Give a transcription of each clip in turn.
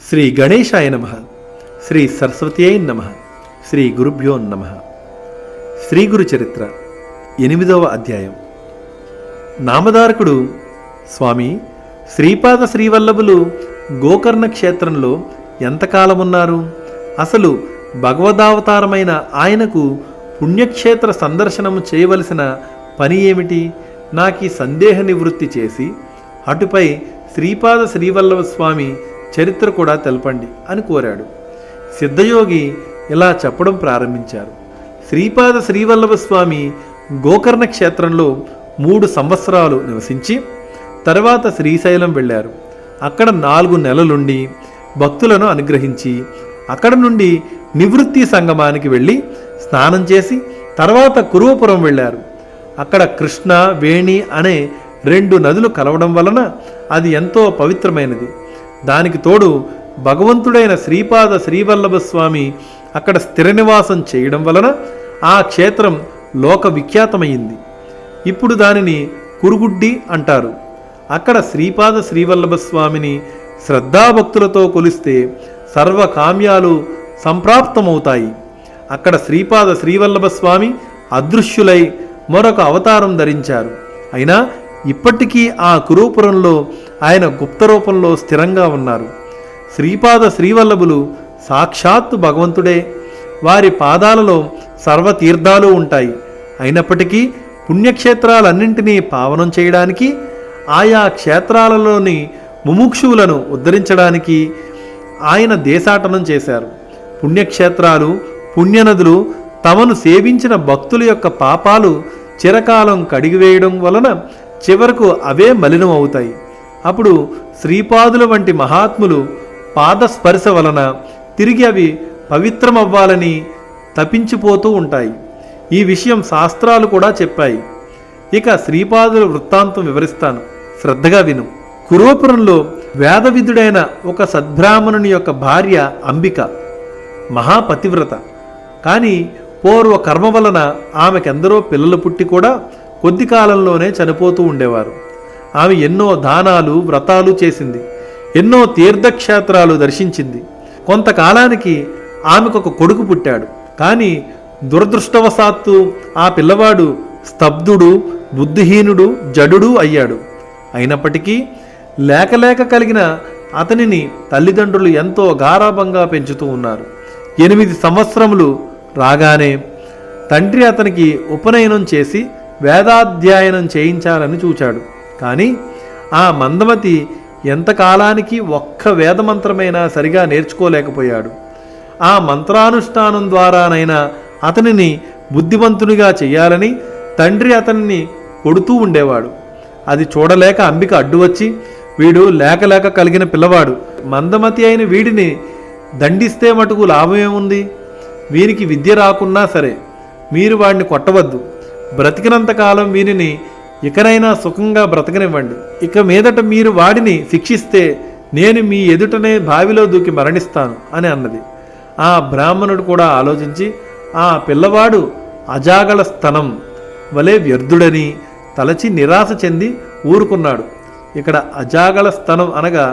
శ్రీ గణేశాయ నమః. శ్రీ సరస్వత్యై నమః. శ్రీ గురుభ్యో నమః. శ్రీ గురు చరిత్ర 8వ అధ్యాయం. నామధారకుడు స్వామి శ్రీపాద శ్రీవల్లభులు గోకర్ణ క్షేత్రంలో ఎంతకాలమున్నారు? అసలు భగవదావతారమైన ఆయనకు పుణ్యక్షేత్ర సందర్శనము చేయవలసిన పని ఏమిటి? నాకీ సందేహ నివృత్తి చేసి అటుపై శ్రీపాద శ్రీవల్లభ స్వామి చరిత్ర కూడా తెలపండి అని కోరాడు. సిద్ధయోగి ఇలా చెప్పడం ప్రారంభించారు. శ్రీపాద శ్రీవల్లభ స్వామి గోకర్ణ క్షేత్రంలో 3 సంవత్సరాలు నివసించి తర్వాత శ్రీశైలం వెళ్ళారు. అక్కడ 4 నెలలుండి భక్తులను అనుగ్రహించి అక్కడ నుండి నివృత్తి సంగమానికి వెళ్ళి స్నానం చేసి తర్వాత కురువపురం వెళ్ళారు. అక్కడ కృష్ణ వేణి అనే 2 నదులు కలవడం వలన అది ఎంతో పవిత్రమైనది. దానికి తోడు భగవంతుడైన శ్రీపాద శ్రీవల్లభ స్వామి అక్కడ స్థిర నివాసం చేయడం వలన ఆ క్షేత్రం లోక విఖ్యాతమైంది. ఇప్పుడు దానిని కురుగుడ్డి అంటారు. అక్కడ శ్రీపాద శ్రీవల్లభ స్వామిని శ్రద్ధాభక్తులతో కొలిస్తే సర్వకామ్యాలు సంప్రాప్తమవుతాయి. అక్కడ శ్రీపాద శ్రీవల్లభ స్వామి అదృశ్యులై మరొక అవతారం ధరించారు. అయినా ఇప్పటికీ ఆ కురుపురంలో ఆయన గుప్త రూపంలో స్థిరంగా ఉన్నారు. శ్రీపాద శ్రీవల్లభులు సాక్షాత్తు భగవంతుడే. వారి పాదాలలో సర్వతీర్థాలు ఉంటాయి. అయినప్పటికీ పుణ్యక్షేత్రాలన్నింటినీ పావనం చేయడానికి ఆయా క్షేత్రాలలోని ముముక్షువులను ఉద్ధరించడానికి ఆయన దేశాటనం చేశారు. పుణ్యక్షేత్రాలు పుణ్యనదులు తమను సేవించిన భక్తుల యొక్క పాపాలు చిరకాలం కడిగివేయడం వలన చివరకు అవే మలినం అవుతాయి. అప్పుడు శ్రీపాదుల వంటి మహాత్ములు పాదస్పర్శ వలన తిరిగి అవి పవిత్రమవ్వాలని తపించిపోతూ ఉంటాయి. ఈ విషయం శాస్త్రాలు కూడా చెప్పాయి. ఇక శ్రీపాదుల వృత్తాంతం వివరిస్తాను, శ్రద్ధగా విను. కురువపురంలో వేదవిధుడైన ఒక సద్బ్రాహ్మణుని యొక్క భార్య అంబిక మహాపతివ్రత. కానీ పూర్వ కర్మ వలన ఆమెకెందరో పిల్లలు పుట్టి కూడా కొద్ది కాలంలోనే చనిపోతూ ఉండేవారు. ఆమె ఎన్నో దానాలు వ్రతాలు చేసింది. ఎన్నో తీర్థక్షేత్రాలు దర్శించింది. కొంతకాలానికి ఆమెకు ఒక కొడుకు పుట్టాడు. కానీ దురదృష్టవశాత్తు ఆ పిల్లవాడు స్తబ్దుడు, బుద్ధిహీనుడు, జడుడు అయ్యాడు. అయినప్పటికీ లేక కలిగిన అతనిని తల్లిదండ్రులు ఎంతో గారాభంగా పెంచుతూ ఉన్నారు. 8 సంవత్సరములు రాగానే తండ్రి అతనికి ఉపనయనం చేసి వేదాధ్యయనం చేయించాలని చూచాడు. కానీ ఆ మందమతి ఎంతకాలానికి ఒక్క వేదమంత్రమైనా సరిగా నేర్చుకోలేకపోయాడు. ఆ మంత్రానుష్ఠానం ద్వారానైనా అతనిని బుద్ధిమంతునిగా చెయ్యాలని తండ్రి అతన్ని కొడుతూ ఉండేవాడు. అది చూడలేక అంబిక అడ్డు వచ్చి, వీడు లేక కలిగిన పిల్లవాడు, మందమతి అయిన వీడిని దండిస్తే మటుకు లాభమేముంది? వీరికి విద్య రాకున్నా సరే మీరు వాడిని కొట్టవద్దు. బ్రతికినంతకాలం వీరిని ఇకనైనా సుఖంగా బ్రతకనివ్వండి. ఇక మీదట మీరు వాడిని శిక్షిస్తే నేను మీ ఎదుటనే బావిలో దూకి మరణిస్తాను అని అన్నది. ఆ బ్రాహ్మణుడు కూడా ఆలోచించి ఆ పిల్లవాడు అజాగళ స్తనం వలె వ్యర్థుడని తలచి నిరాశ చెంది ఊరుకున్నాడు. ఇక్కడ అజాగళ స్తనం అనగా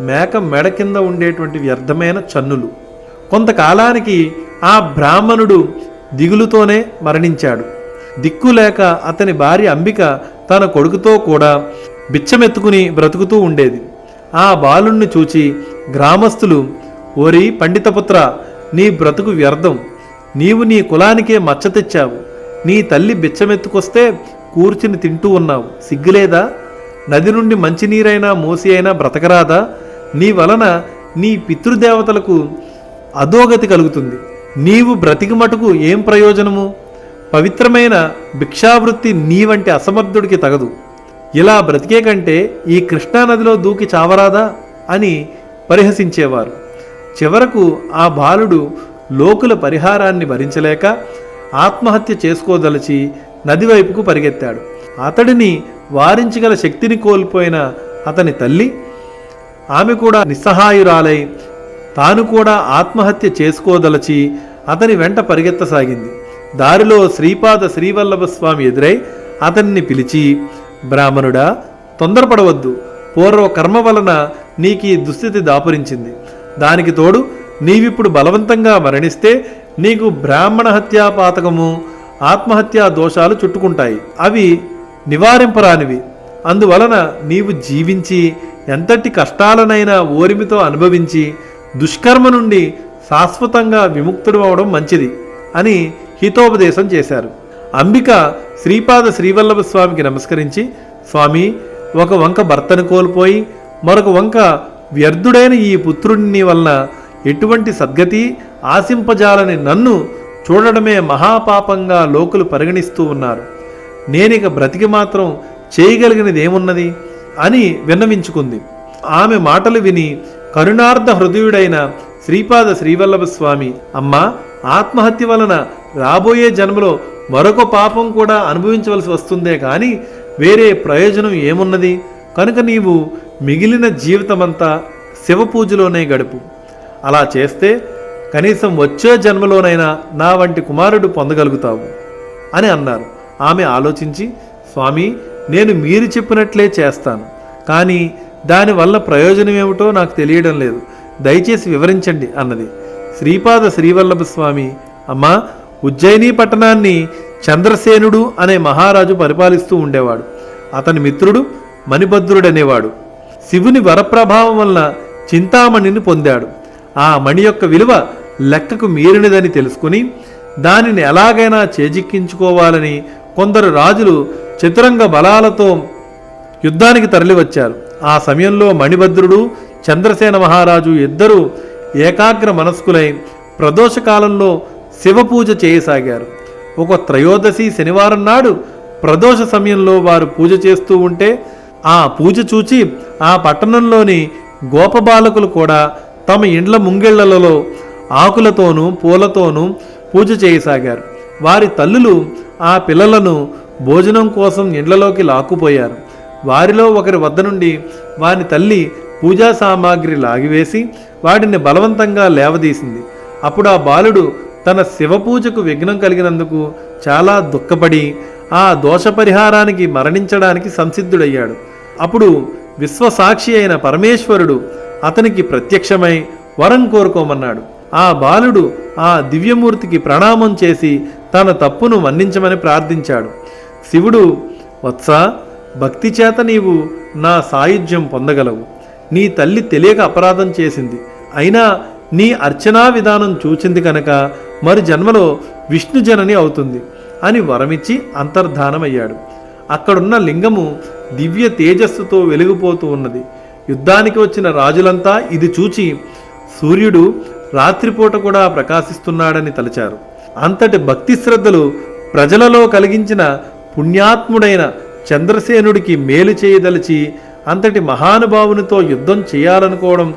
మేక మెడ కింద ఉండేటువంటి వ్యర్థమైన చన్నులు. కొంతకాలానికి ఆ బ్రాహ్మణుడు దిగులుతోనే మరణించాడు. దిక్కులేక అతని భార్య అంబిక తన కొడుకుతో కూడా బిచ్చమెత్తుకుని బ్రతుకుతూ ఉండేది. ఆ బాలుణ్ణి చూచి గ్రామస్తులు, ఓరి పండితపుత్ర, నీ బ్రతుకు వ్యర్థం. నీవు నీ కులానికే మచ్చ తెచ్చావు. నీ తల్లి బిచ్చమెత్తుకొస్తే కూర్చుని తింటూ ఉన్నావు. సిగ్గులేదా? నది నుండి మంచినీరైనా మోసి అయినా బ్రతకరాదా? నీ వలన నీ పితృదేవతలకు అధోగతి కలుగుతుంది. నీవు బ్రతికి మటుకు ఏం ప్రయోజనము? పవిత్రమైన భిక్షావృత్తి నీ వంటి అసమర్థుడికి తగదు. ఇలా బ్రతికే కంటే ఈ కృష్ణానదిలో దూకి చావరాదా అని పరిహసించేవారు. చివరకు ఆ బాలుడు లోకుల పరిహారాన్ని భరించలేక ఆత్మహత్య చేసుకోదలచి నది వైపుకు పరిగెత్తాడు. అతడిని వారించగల శక్తిని కోల్పోయిన అతని తల్లి, ఆమె కూడా నిస్సహాయురాలై తాను కూడా ఆత్మహత్య చేసుకోదలచి అతని వెంట పరిగెత్తసాగింది. దారిలో శ్రీపాద శ్రీవల్లభ స్వామి ఎదురై అతన్ని పిలిచి, బ్రాహ్మణుడా, తొందరపడవద్దు. పూర్వ కర్మ వలన నీకు ఈ దుస్థితి దాపురించింది. దానికి తోడు నీవిప్పుడు బలవంతంగా మరణిస్తే నీకు బ్రాహ్మణ హత్యా పాతకము, ఆత్మహత్యా దోషాలు చుట్టుకుంటాయి. అవి నివారింపరానివి. అందువలన నీవు జీవించి ఎంతటి కష్టాలనైనా ఓరిమితో అనుభవించి దుష్కర్మ నుండి శాశ్వతంగా విముక్తుడు అవడం మంచిది అని హితోపదేశం చేశారు. అంబిక శ్రీపాద శ్రీవల్లభ స్వామికి నమస్కరించి, స్వామి, ఒక వంక భర్తను కోల్పోయి మరొక వంక వ్యర్థుడైన ఈ పుత్రుడిని వలన ఎటువంటి సద్గతి ఆశింపజాలని నన్ను చూడడమే మహాపాపంగా లోకులు పరిగణిస్తూ ఉన్నారు. నేనిక బ్రతికి మాత్రం చేయగలిగినదేమున్నది అని విన్నవించుకుంది. ఆమె మాటలు విని కరుణార్ధ హృదయుడైన శ్రీపాద శ్రీవల్లభ స్వామి, అమ్మా, ఆత్మహత్య వలన రాబోయే జన్మలో మరొక పాపం కూడా అనుభవించవలసి వస్తుందే కానీ వేరే ప్రయోజనం ఏమున్నది? కనుక నీవు మిగిలిన జీవితమంతా శివపూజలోనే గడుపు. అలా చేస్తే కనీసం వచ్చే జన్మలోనైనా నా వంటి కుమారుడు పొందగలుగుతావు అని అన్నారు. ఆమె ఆలోచించి, స్వామి, నేను మీరు చెప్పినట్లే చేస్తాను, కానీ దానివల్ల ప్రయోజనం ఏమిటో నాకు తెలియడం లేదు, దయచేసి వివరించండి అన్నది. శ్రీపాద శ్రీవల్లభ స్వామి, అమ్మా, ఉజ్జయిని పట్టణాన్ని చంద్రసేనుడు అనే మహారాజు పరిపాలిస్తూ ఉండేవాడు. అతని మిత్రుడు మణిభద్రుడనేవాడు. శివుని వరప్రభావం వలన చింతామణిని పొందాడు. ఆ మణి యొక్క విలువ లెక్కకు మీరినదని తెలుసుకుని దానిని ఎలాగైనా చేజిక్కించుకోవాలని కొందరు రాజులు చతురంగ బలాలతో యుద్ధానికి తరలివచ్చారు. ఆ సమయంలో మణిభద్రుడు, చంద్రసేన మహారాజు ఇద్దరూ ఏకాగ్ర మనస్కులై ప్రదోషకాలంలో శివపూజ చేయసాగారు. ఒక త్రయోదశి శనివారం నాడు ప్రదోష సమయంలో వారు పూజ చేస్తూ ఉంటే ఆ పూజ చూచి ఆ పట్టణంలోని గోపబాలకులు కూడా తమ ఇండ్ల ముంగిళ్లలో ఆకులతోనూ పూలతోనూ పూజ చేయసాగారు. వారి తల్లులు ఆ పిల్లలను భోజనం కోసం ఇండ్లలోకి లాక్కుపోయారు. వారిలో ఒకరి వద్ద నుండి వారి తల్లి పూజా సామాగ్రి లాగివేసి వాటిని బలవంతంగా లేవదీసింది. అప్పుడు ఆ బాలుడు తన శివపూజకు విఘ్నం కలిగినందుకు చాలా దుఃఖపడి ఆ దోష పరిహారానికి మరణించడానికి సంసిద్ధుడయ్యాడు. అప్పుడు విశ్వసాక్షి అయిన పరమేశ్వరుడు అతనికి ప్రత్యక్షమై వరం కోరుకోమన్నాడు. ఆ బాలుడు ఆ దివ్యమూర్తికి ప్రణామం చేసి తన తప్పును మన్నించమని ప్రార్థించాడు. శివుడు, వత్స, భక్తి చేత నీవు నా సాయుధ్యం పొందగలవు. నీ తల్లి తెలియక అపరాధం చేసింది, అయినా నీ అర్చనా విధానం చూచింది కనుక మరి జన్మలో విష్ణుజనని అవుతుంది అని వరమిచ్చి అంతర్ధానమయ్యాడు. అక్కడున్న లింగము దివ్య తేజస్సుతో వెలిగిపోతూ ఉన్నది. యుద్ధానికి వచ్చిన రాజులంతా ఇది చూచి సూర్యుడు రాత్రిపూట కూడా ప్రకాశిస్తున్నాడని తలచారు. అంతటి భక్తి శ్రద్ధలు ప్రజలలో కలిగించిన పుణ్యాత్ముడైన చంద్రసేనుడికి మేలు చేయదలిచి అంతటి మహానుభావునితో యుద్ధం చేయాలనుకోవడం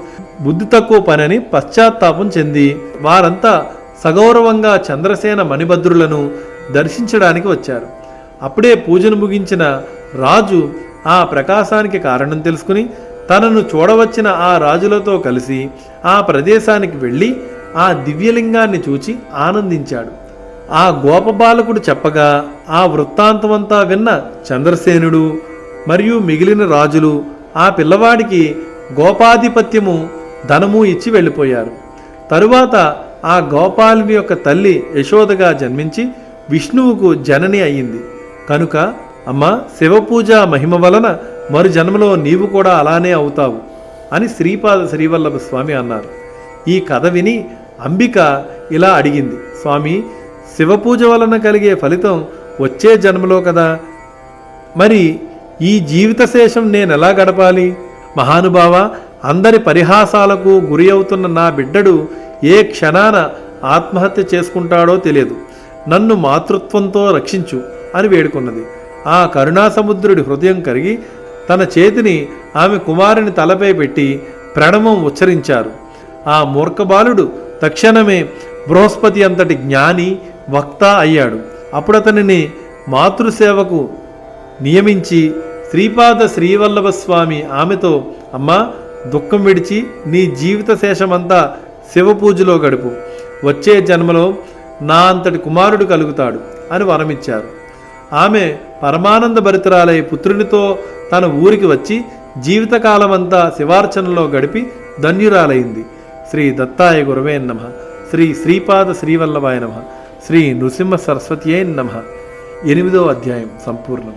బుద్ధి తక్కువ పనని పశ్చాత్తాపం చెంది వారంతా సగౌరవంగా చంద్రసేన మణిభద్రులను దర్శించడానికి వచ్చారు. అప్పుడే పూజను ముగించిన రాజు ఆ ప్రకాశానికి కారణం తెలుసుకుని తనను చూడవచ్చిన ఆ రాజులతో కలిసి ఆ ప్రదేశానికి వెళ్ళి ఆ దివ్యలింగాన్ని చూచి ఆనందించాడు. ఆ గోపబాలకుడు చెప్పగా ఆ వృత్తాంతమంతా విన్న చంద్రసేనుడు మరియు మిగిలిన రాజులు ఆ పిల్లవాడికి గోపాధిపత్యము, ధనము ఇచ్చి వెళ్ళిపోయారు. తరువాత ఆ గోపాలుని యొక్క తల్లి యశోదగా జన్మించి విష్ణువుకు జనని అయ్యింది. కనుక అమ్మ, శివపూజ మహిమ వలన మరు జన్మలో నీవు కూడా అలానే అవుతావు అని శ్రీపాద శ్రీవల్లభ స్వామి అన్నారు. ఈ కథ విని అంబిక ఇలా అడిగింది, స్వామి, శివపూజ వలన కలిగే ఫలితం వచ్చే జన్మలో కదా, మరి ఈ జీవిత శేషం నేనెలా గడపాలి? మహానుభావ, అందరి పరిహాసాలకు గురి అవుతున్న నా బిడ్డడు ఏ క్షణాన ఆత్మహత్య చేసుకుంటాడో తెలియదు, నన్ను మాతృత్వంతో రక్షించు అని వేడుకున్నది. ఆ కరుణాసముద్రుడి హృదయం కరిగి తన చేతిని ఆమె కుమారుని తలపై పెట్టి ప్రణవం ఉచ్చరించారు. ఆ మూర్ఖబాలుడు తక్షణమే బృహస్పతి అంతటి జ్ఞాని, వక్త అయ్యాడు. అప్పుడు అతనిని మాతృసేవకు నియమించి శ్రీపాద శ్రీవల్లభ స్వామి ఆమెతో, అమ్మా, దుఃఖం విడిచి నీ జీవిత శేషమంతా శివపూజలో గడుపు, వచ్చే జన్మలో నా అంతటి కుమారుడు కలుగుతాడు అని వరమిచ్చారు. ఆమె పరమానంద భరితురాలై పుత్రునితో తన ఊరికి వచ్చి జీవితకాలమంతా శివార్చనలో గడిపి ధన్యురాలైంది. శ్రీ దత్తాయ గురవే నమః. శ్రీ శ్రీపాద శ్రీవల్లభాయ నమః. శ్రీ నృసింహ సరస్వతియే నమః. 8వ అధ్యాయం సంపూర్ణం.